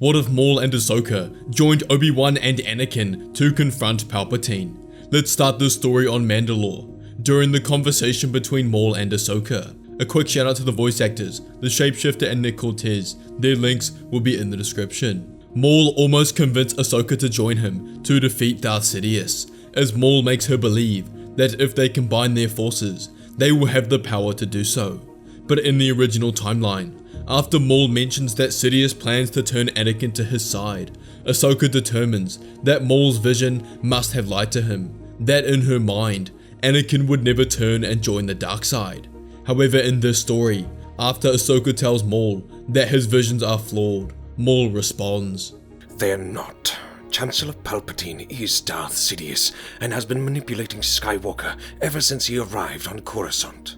What if Maul and Ahsoka joined Obi Wan and Anakin to confront Palpatine? Let's start this story on Mandalore, during the conversation between Maul and Ahsoka. A quick shout out to the voice actors, the shapeshifter and Nick Cortez. Their links will be in the description. Maul almost convinced Ahsoka to join him to defeat Darth Sidious, as Maul makes her believe that if they combine their forces, they will have the power to do so. But in the original timeline, after Maul mentions that Sidious plans to turn Anakin to his side, Ahsoka determines that Maul's vision must have lied to him, that in her mind, Anakin would never turn and join the dark side. However, in this story, after Ahsoka tells Maul that his visions are flawed, Maul responds, "They're not. Chancellor Palpatine is Darth Sidious and has been manipulating Skywalker ever since he arrived on Coruscant,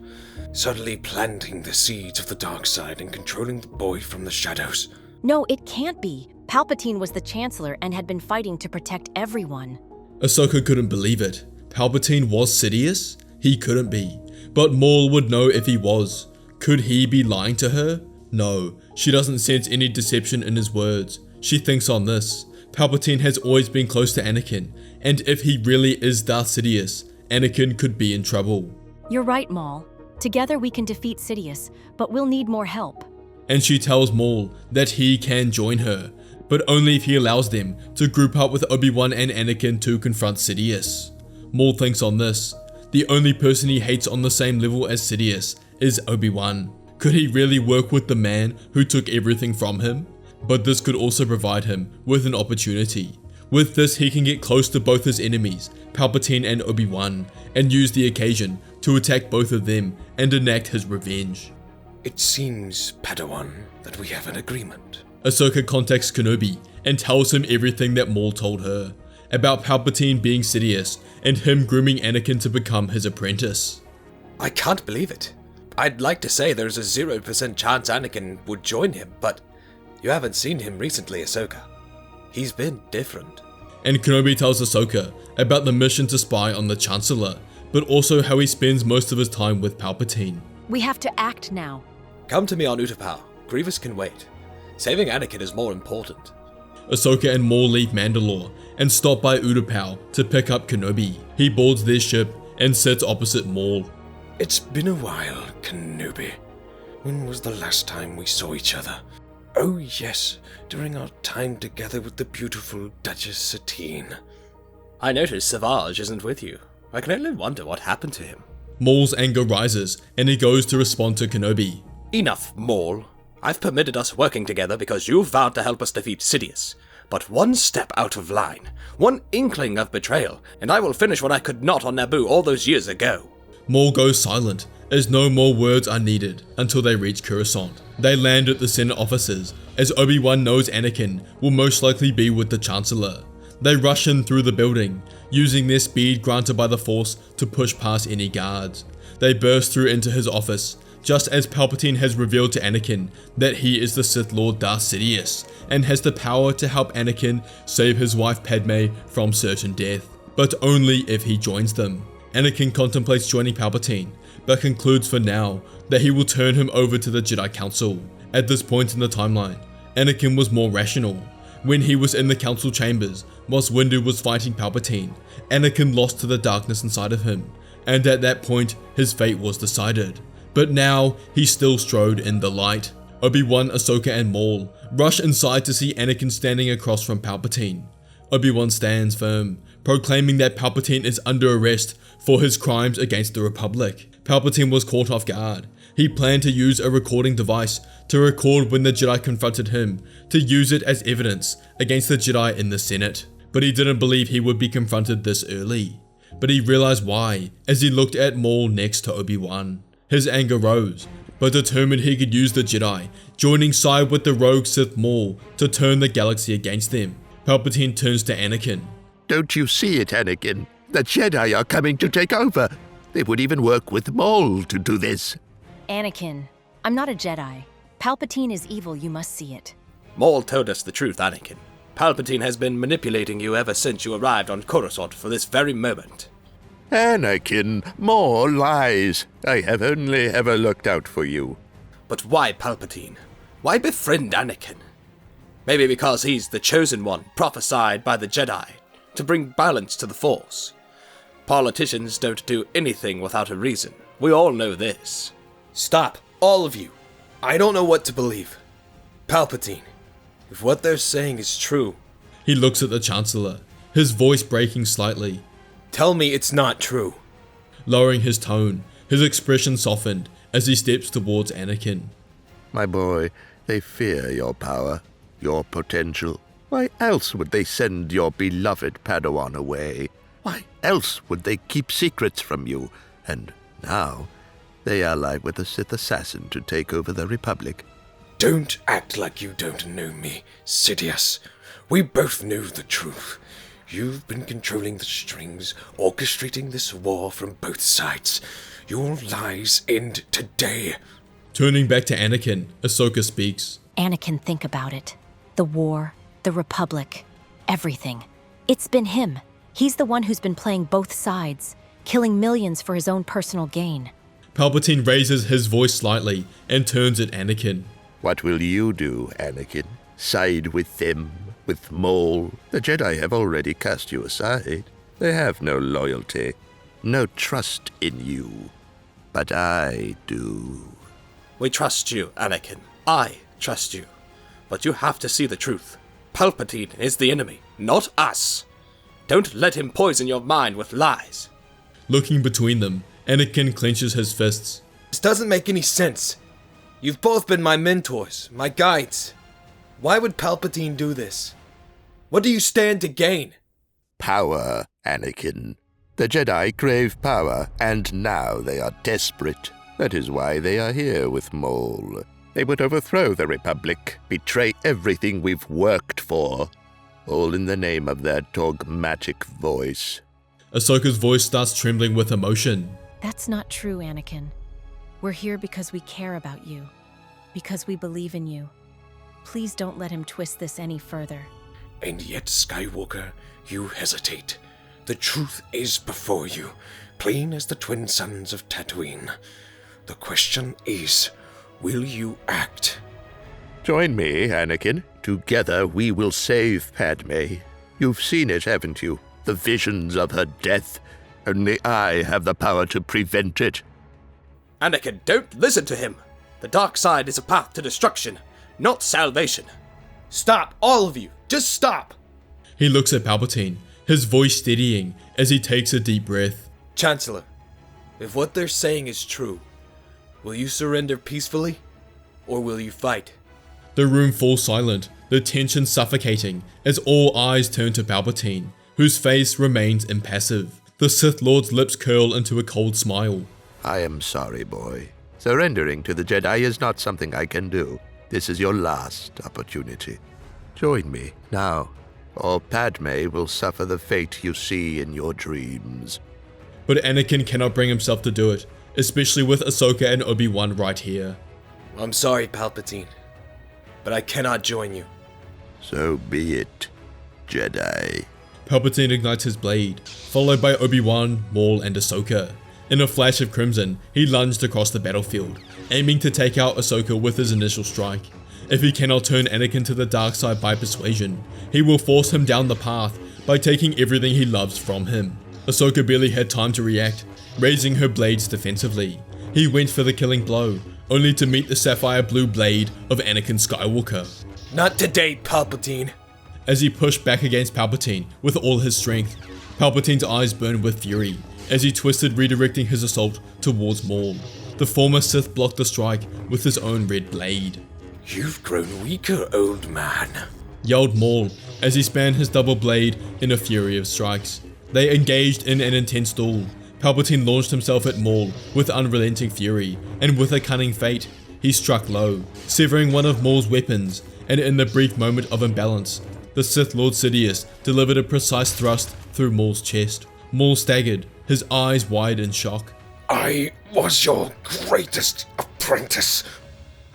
subtly planting the seeds of the dark side and controlling the boy from the shadows." No, it can't be. Palpatine was the Chancellor and had been fighting to protect everyone. Ahsoka couldn't believe it. Palpatine was Sidious? He couldn't be. But Maul would know if he was. Could he be lying to her? No, she doesn't sense any deception in his words. She thinks on this. Palpatine has always been close to Anakin, and if he really is Darth Sidious, Anakin could be in trouble. You're right, Maul. Together we can defeat Sidious, but we'll need more help. And she tells Maul that he can join her, but only if he allows them to group up with Obi Wan and Anakin to confront Sidious. Maul thinks on this. The only person he hates on the same level as Sidious is Obi Wan. Could he really work with the man who took everything from him? But this could also provide him with an opportunity. With this, he can get close to both his enemies, Palpatine and Obi Wan, and use the occasion to attack both of them and enact his revenge. "It seems, Padawan, that we have an agreement." Ahsoka contacts Kenobi and tells him everything that Maul told her, about Palpatine being Sidious and him grooming Anakin to become his apprentice. "I can't believe it. I'd like to say there's a 0% chance Anakin would join him, but you haven't seen him recently, Ahsoka. He's been different." And Kenobi tells Ahsoka about the mission to spy on the Chancellor, but also how he spends most of his time with Palpatine. We have to act now. "Come to me on Utapau. Grievous can wait. Saving Anakin is more important." Ahsoka and Maul leave Mandalore and stop by Utapau to pick up Kenobi. He boards their ship and sits opposite Maul. "It's been a while, Kenobi. When was the last time we saw each other? Oh yes, during our time together with the beautiful Duchess Satine." "I notice Savage isn't with you. I can only wonder what happened to him." Maul's anger rises and he goes to respond to Kenobi. "Enough, Maul. I've permitted us working together because you vowed to help us defeat Sidious. But one step out of line, one inkling of betrayal, and I will finish what I could not on Naboo all those years ago." Maul goes silent, as no more words are needed until they reach Coruscant. They land at the Senate offices, as Obi Wan knows Anakin will most likely be with the Chancellor. They rush in through the building, using their speed granted by the Force to push past any guards. They burst through into his office, just as Palpatine has revealed to Anakin that he is the Sith Lord Darth Sidious, and has the power to help Anakin save his wife Padme from certain death, but only if he joins them. Anakin contemplates joining Palpatine, but concludes for now that he will turn him over to the Jedi Council. At this point in the timeline, Anakin was more rational. When he was in the council chambers, whilst Windu was fighting Palpatine, Anakin lost to the darkness inside of him, and at that point, his fate was decided. But now, he still strode in the light. Obi-Wan, Ahsoka and Maul rush inside to see Anakin standing across from Palpatine. Obi-Wan stands firm, proclaiming that Palpatine is under arrest for his crimes against the Republic. Palpatine was caught off guard. He planned to use a recording device to record when the Jedi confronted him, to use it as evidence against the Jedi in the Senate. But he didn't believe he would be confronted this early. But he realized why, as he looked at Maul next to Obi-Wan. His anger rose, but determined he could use the Jedi, joining side with the rogue Sith Maul to turn the galaxy against them. Palpatine turns to Anakin. "Don't you see it, Anakin? The Jedi are coming to take over. They would even work with Maul to do this." Anakin, I'm not a Jedi. Palpatine is evil, you must see it. Maul told us the truth, Anakin. Palpatine has been manipulating you ever since you arrived on Coruscant for this very moment. "Anakin, more lies. I have only ever looked out for you." But why Palpatine? Why befriend Anakin? Maybe because he's the chosen one, prophesied by the Jedi, to bring balance to the Force. Politicians don't do anything without a reason. We all know this. Stop, all of you. I don't know what to believe. Palpatine, if what they're saying is true, He looks at the Chancellor, his voice breaking slightly. tell me it's not true. Lowering his tone, his expression softened as he steps towards Anakin. My boy, they fear your power, your potential. Why else would they send your beloved Padawan away? Why else would they keep secrets from you? And now, they ally with a Sith assassin to take over the Republic. Don't act like you don't know me, Sidious. We both know the truth. You've been controlling the strings, orchestrating this war from both sides. Your lies end today. Turning back to Anakin, Ahsoka speaks. Anakin, think about it. The war, the Republic, everything. It's been him. He's the one who's been playing both sides, killing millions for his own personal gain. Palpatine raises his voice slightly and turns at Anakin. What will you do, Anakin? Side with them? With Maul? The Jedi have already cast you aside. They have no loyalty, no trust in you. But I do. We trust you, Anakin. I trust you. But you have to see the truth. Palpatine is the enemy, not us. Don't let him poison your mind with lies. Looking between them, Anakin clenches his fists. This doesn't make any sense. You've both been my mentors, my guides. Why would Palpatine do this? What do you stand to gain? Power, Anakin. The Jedi crave power, and now they are desperate. That is why they are here with Maul. They would overthrow the Republic, betray everything we've worked for, all in the name of their dogmatic voice. Ahsoka's voice starts trembling with emotion. That's not true, Anakin. We're here because we care about you, because we believe in you. Please don't let him twist this any further. And yet, Skywalker, you hesitate. The truth is before you, plain as the twin suns of Tatooine. The question is, will you act? Join me, Anakin. Together we will save Padme. You've seen it, haven't you? The visions of her death. Only I have the power to prevent it. Anakin, don't listen to him. The dark side is a path to destruction, not salvation. Stop, all of you. Just stop. He looks at Palpatine, his voice steadying as he takes a deep breath. Chancellor, if what they're saying is true, will you surrender peacefully, or will you fight? The room falls silent, the tension suffocating as all eyes turn to Palpatine, whose face remains impassive. The Sith Lord's lips curl into a cold smile. I am sorry, boy. Surrendering to the Jedi is not something I can do. This is your last opportunity. Join me now, or Padme will suffer the fate you see in your dreams. But Anakin cannot bring himself to do it, especially with Ahsoka and Obi Wan right here. I'm sorry, Palpatine, but I cannot join you. So be it, Jedi. Palpatine ignites his blade, followed by Obi Wan, Maul, and Ahsoka. In a flash of crimson, he lunged across the battlefield, aiming to take out Ahsoka with his initial strike. If he cannot turn Anakin to the dark side by persuasion, he will force him down the path by taking everything he loves from him. Ahsoka barely had time to react, raising her blades defensively. He went for the killing blow, only to meet the sapphire blue blade of Anakin Skywalker. Not today, Palpatine. As he pushed back against Palpatine with all his strength, Palpatine's eyes burned with fury as he twisted, redirecting his assault towards Maul. The former Sith blocked the strike with his own red blade. You've grown weaker, old man. Yelled Maul as he spanned his double blade in a fury of strikes. They engaged in an intense duel. Palpatine launched himself at Maul with unrelenting fury, and with a cunning feint, he struck low, severing one of Maul's weapons, and in the brief moment of imbalance, the Sith Lord Sidious delivered a precise thrust through Maul's chest. Maul staggered, his eyes wide in shock. I was your greatest apprentice.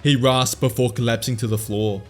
He rasped before collapsing to the floor.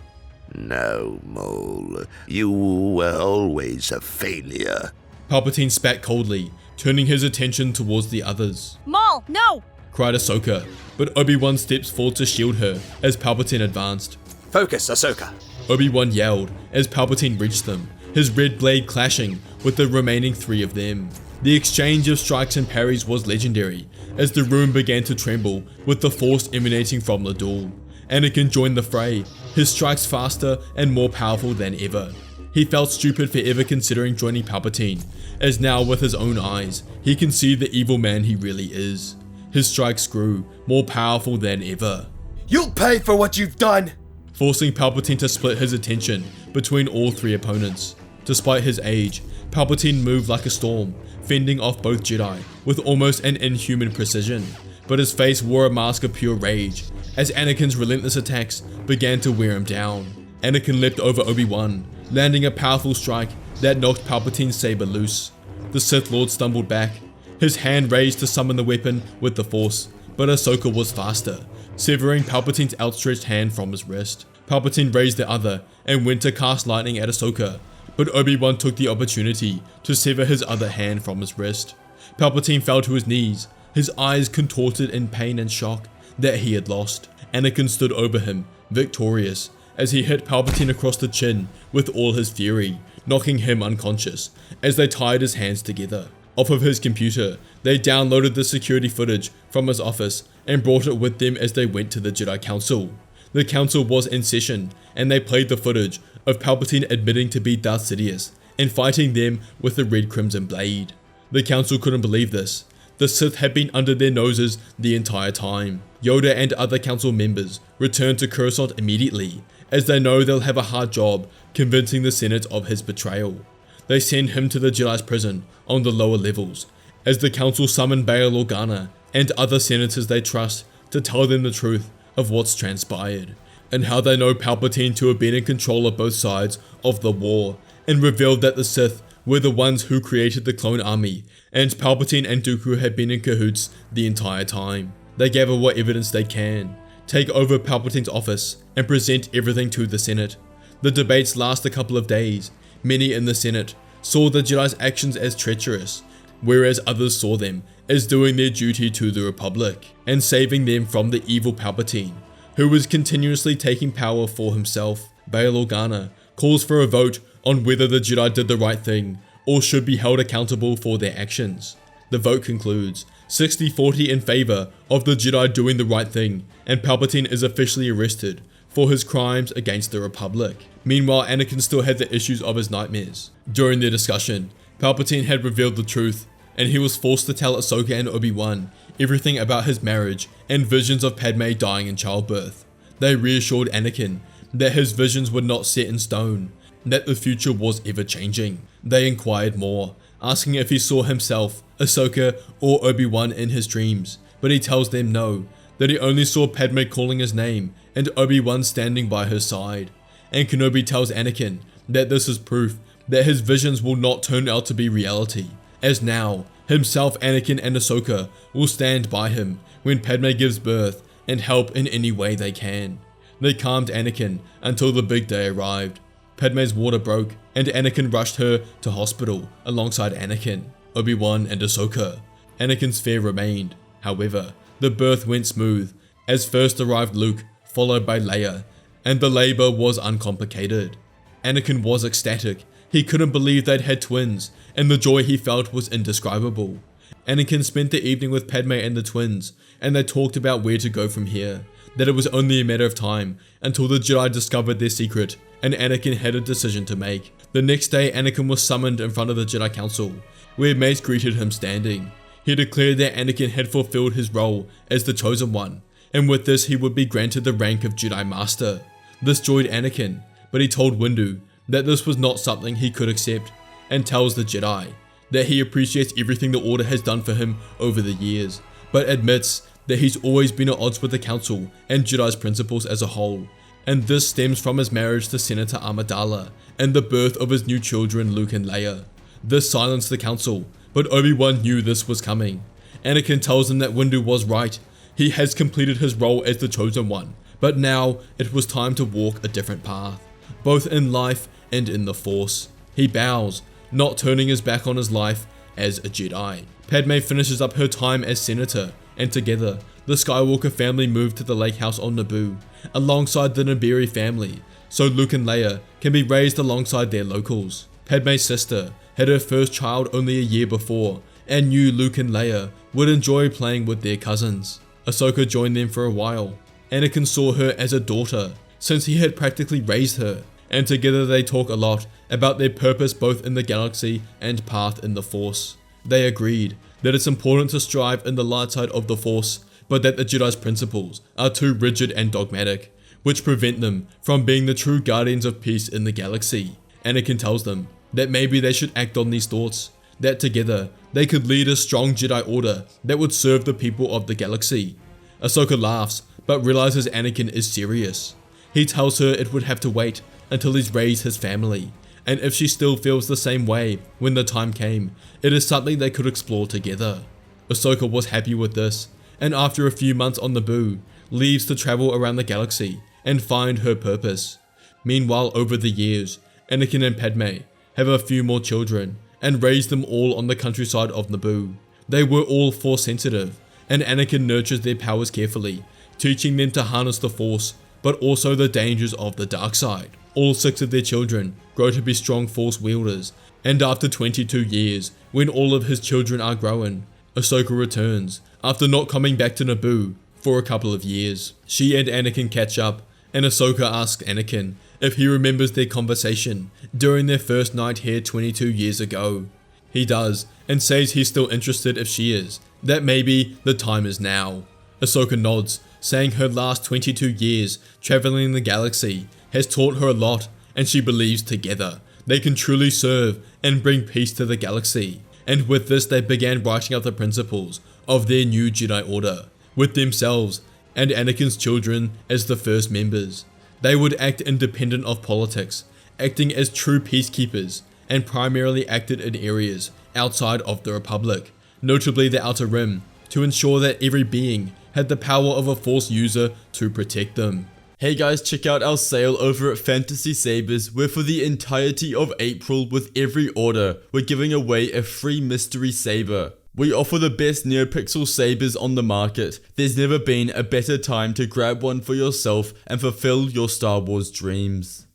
No, Maul. You were always a failure. Palpatine spat coldly, turning his attention towards the others. Maul, no! Cried Ahsoka, but Obi-Wan steps forward to shield her as Palpatine advanced. Focus, Ahsoka. Obi Wan yelled as Palpatine reached them, his red blade clashing with the remaining 3 of them. The exchange of strikes and parries was legendary, as the room began to tremble with the force emanating from the duel. Anakin joined the fray, his strikes faster and more powerful than ever. He felt stupid for ever considering joining Palpatine, as now with his own eyes, he can see the evil man he really is. His strikes grew more powerful than ever, You'll pay for what you've done! forcing Palpatine to split his attention between all 3 opponents. Despite his age, Palpatine moved like a storm, fending off both Jedi with almost an inhuman precision, but his face wore a mask of pure rage as Anakin's relentless attacks began to wear him down. Anakin leapt over Obi-Wan, landing a powerful strike that knocked Palpatine's saber loose. The Sith Lord stumbled back, his hand raised to summon the weapon with the Force, but Ahsoka was faster, severing Palpatine's outstretched hand from his wrist. Palpatine raised the other and went to cast lightning at Ahsoka, but Obi-Wan took the opportunity to sever his other hand from his wrist. Palpatine fell to his knees, his eyes contorted in pain and shock that he had lost. Anakin stood over him, victorious, as he hit Palpatine across the chin with all his fury, knocking him unconscious as they tied his hands together. Off of his computer, they downloaded the security footage from his office and brought it with them as they went to the Jedi Council. The council was in session, and they played the footage of Palpatine admitting to be Darth Sidious and fighting them with the red crimson blade. The council couldn't believe this. The Sith had been under their noses the entire time. Yoda and other council members returned to Coruscant immediately, as they know they'll have a hard job convincing the Senate of his betrayal. They send him to the Jedi's prison on the lower levels, as the council summon Bail Organa and other senators they trust to tell them the truth of what's transpired, and how they know Palpatine to have been in control of both sides of the war, and revealed that the Sith were the ones who created the clone army, and Palpatine and Dooku had been in cahoots the entire time. They gather what evidence they can, take over Palpatine's office, and present everything to the Senate. The debates last a couple of days. Many in the Senate saw the Jedi's actions as treacherous, whereas others saw them as doing their duty to the Republic, and saving them from the evil Palpatine, who was continuously taking power for himself. Bail Organa calls for a vote on whether the Jedi did the right thing, or should be held accountable for their actions. The vote concludes 60-40 in favor of the Jedi doing the right thing, and Palpatine is officially arrested for his crimes against the Republic. Meanwhile, Anakin still had the issues of his nightmares. During their discussion, Palpatine had revealed the truth, and he was forced to tell Ahsoka and Obi-Wan everything about his marriage and visions of Padme dying in childbirth. They reassured Anakin that his visions were not set in stone, that the future was ever changing. They inquired more, asking if he saw himself, Ahsoka, or Obi-Wan in his dreams, but he tells them no, that he only saw Padme calling his name and Obi-Wan standing by her side. And Kenobi tells Anakin that this is proof that his visions will not turn out to be reality, as now, himself, Anakin, and Ahsoka will stand by him when Padme gives birth and help in any way they can. They calmed Anakin until the big day arrived. Padme's water broke, and Anakin rushed her to hospital alongside Anakin, Obi-Wan, and Ahsoka. Anakin's fear remained. However, the birth went smooth, as first arrived Luke, followed by Leia, and the labor was uncomplicated. Anakin was ecstatic. He couldn't believe they'd had twins, and the joy he felt was indescribable. Anakin spent the evening with Padme and the twins, and they talked about where to go from here, that it was only a matter of time until the Jedi discovered their secret, and Anakin had a decision to make. The next day, Anakin was summoned in front of the Jedi Council, where Mace greeted him standing. He declared that Anakin had fulfilled his role as the Chosen One, and with this he would be granted the rank of Jedi Master. This joyed Anakin, but he told Windu that this was not something he could accept, and tells the Jedi that he appreciates everything the Order has done for him over the years, but admits that he's always been at odds with the Council and Jedi's principles as a whole, and this stems from his marriage to Senator Amidala and the birth of his new children Luke and Leia. This silenced the Council, but Obi-Wan knew this was coming. Anakin tells him that Windu was right. He has completed his role as the Chosen One, but now it was time to walk a different path, both in life and in the Force. He bows, not turning his back on his life as a Jedi. Padme finishes up her time as senator, and together, the Skywalker family moved to the lake house on Naboo, alongside the Naberi family, so Luke and Leia can be raised alongside their locals. Padme's sister had her first child only a year before and knew Luke and Leia would enjoy playing with their cousins. Ahsoka joined them for a while. Anakin saw her as a daughter since he had practically raised her, and together they talk a lot about their purpose both in the galaxy and path in the Force. They agreed that it's important to strive in the light side of the Force, but that the Jedi's principles are too rigid and dogmatic, which prevent them from being the true guardians of peace in the galaxy. Anakin tells them that maybe they should act on these thoughts, that together they could lead a strong Jedi Order that would serve the people of the galaxy. Ahsoka laughs, but realizes Anakin is serious. He tells her it would have to wait until he's raised his family, and if she still feels the same way when the time came, it is something they could explore together. Ahsoka was happy with this, and after a few months on Naboo, leaves to travel around the galaxy and find her purpose. Meanwhile, over the years, Anakin and Padme have a few more children and raise them all on the countryside of Naboo. They were all Force sensitive, and Anakin nurtures their powers carefully, teaching them to harness the Force, but also the dangers of the dark side. All 6 of their children grow to be strong Force wielders, and after 22 years, when all of his children are grown, Ahsoka returns, after not coming back to Naboo for a couple of years. She and Anakin catch up, and Ahsoka asks Anakin if he remembers their conversation during their first night here 22 years ago. He does, and says he's still interested if she is, that maybe the time is now. Ahsoka nods, saying her last 22 years traveling the galaxy has taught her a lot, and she believes together they can truly serve and bring peace to the galaxy. And with this they began writing out the principles of their new Jedi Order, with themselves and Anakin's children as the first members. They would act independent of politics, acting as true peacekeepers, and primarily acted in areas outside of the Republic, notably the Outer Rim, to ensure that every being had the power of a Force user to protect them. Hey guys, check out our sale over at Fantasy Sabers, where for the entirety of April with every order, we're giving away a free mystery saber. We offer the best NeoPixel sabers on the market. There's never been a better time to grab one for yourself and fulfill your Star Wars dreams.